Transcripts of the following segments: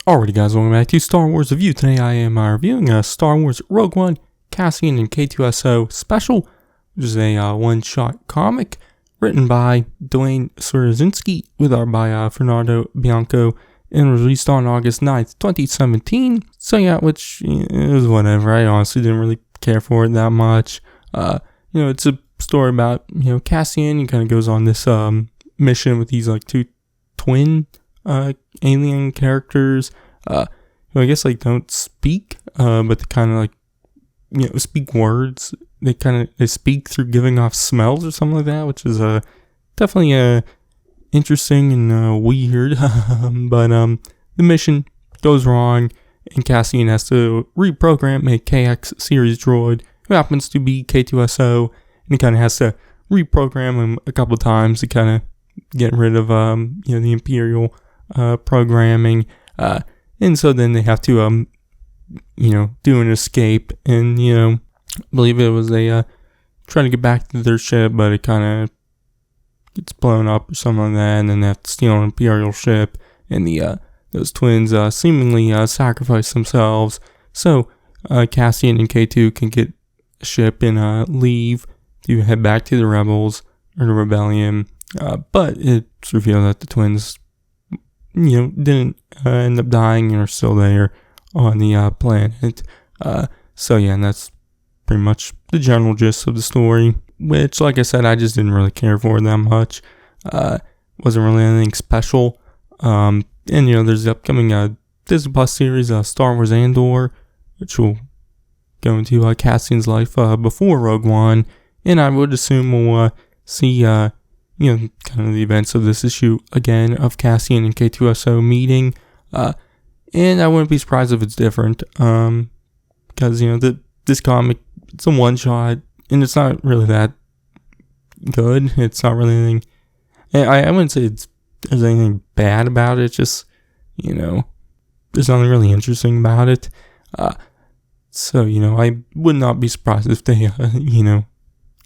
Alrighty guys, welcome back to Star Wars Review. Today I am reviewing Star Wars Rogue One, Cassian and K-2SO Special, which is a one-shot comic written by Dwayne Surazinski with art by Fernando Bianco and released on August 9th, 2017. So yeah, which is whatever. I honestly didn't really care for it that much. It's a story about, Cassian. He kind of goes on this mission with these like two twin alien characters, I guess like don't speak, but they kind of like, speak words. They speak through giving off smells or something like that, which is definitely interesting and weird. But the mission goes wrong, and Cassian has to reprogram a KX series droid who happens to be K-2SO, and he kind of has to reprogram him a couple times to kind of get rid of the Imperial programming, and so then they have to do an escape, and I believe it was trying to get back to their ship, but it kind of gets blown up or something like that, and then they have to steal an Imperial ship, and those twins seemingly sacrifice themselves so Cassian and K2 can get a ship and leave to head back to the rebels or the rebellion. But it's revealed that the twins, didn't end up dying and are still there on the planet. So yeah, and that's pretty much the general gist of the story, which, like I said, I just didn't really care for that much. Wasn't really anything special. And there's the upcoming Disney Plus series, Star Wars Andor, which will go into Cassian's life before Rogue One, and I would assume we'll see kind of the events of this issue again of Cassian and K-2SO meeting, and I wouldn't be surprised if it's different, because this comic, it's a one shot and it's not really that good. It's not really anything. I wouldn't say there's anything bad about it. It's just there's nothing really interesting about it. So I would not be surprised if they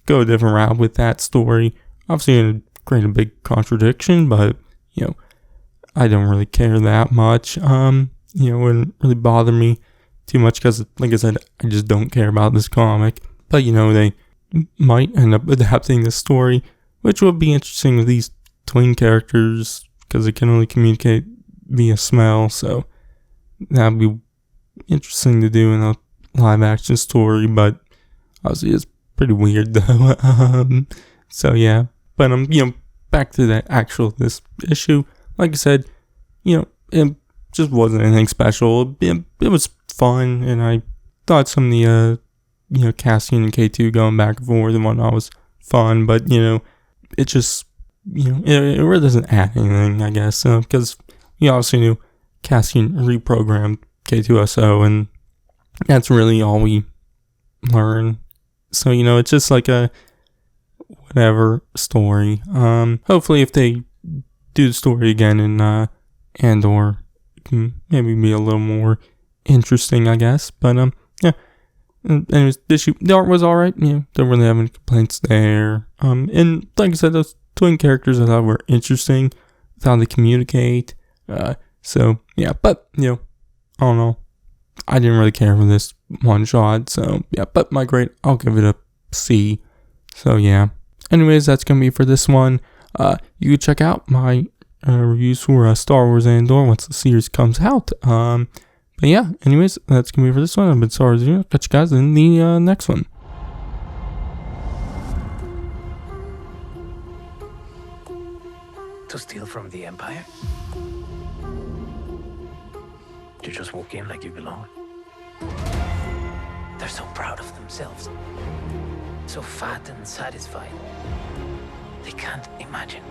go a different route with that story. Obviously, it create a big contradiction, but I don't really care that much. It wouldn't really bother me too much because, like I said, I just don't care about this comic. But they might end up adapting this story, which would be interesting with these twin characters because they can only communicate via smell. So that'd be interesting to do in a live action story, but obviously it's pretty weird though. So yeah. But back to this issue. Like I said, it just wasn't anything special. It was fun, and I thought some of the Cassian and K2 going back and forth and whatnot was fun. But it just it really doesn't add anything, I guess, because you obviously knew Cassian reprogrammed K-2SO, and that's really all we learn. So it's just like a whatever story. Hopefully if they do the story again in Andor, it can maybe be a little more interesting, I guess. But yeah. Anyways, the art was alright. Don't really have any complaints there. And like I said, those twin characters I thought were interesting with how they communicate. So yeah, but I don't know. I didn't really care for this one shot. So yeah, but my grade, I'll give it a C. So yeah. Anyways, that's going to be for this one. You can check out my reviews for Star Wars Andor once the series comes out. But yeah, anyways, that's going to be for this one. I've been Star Wars. Catch you guys in the next one. To steal from the Empire? To just walk in like you belong? They're so proud of themselves. So fat and satisfied. They can't imagine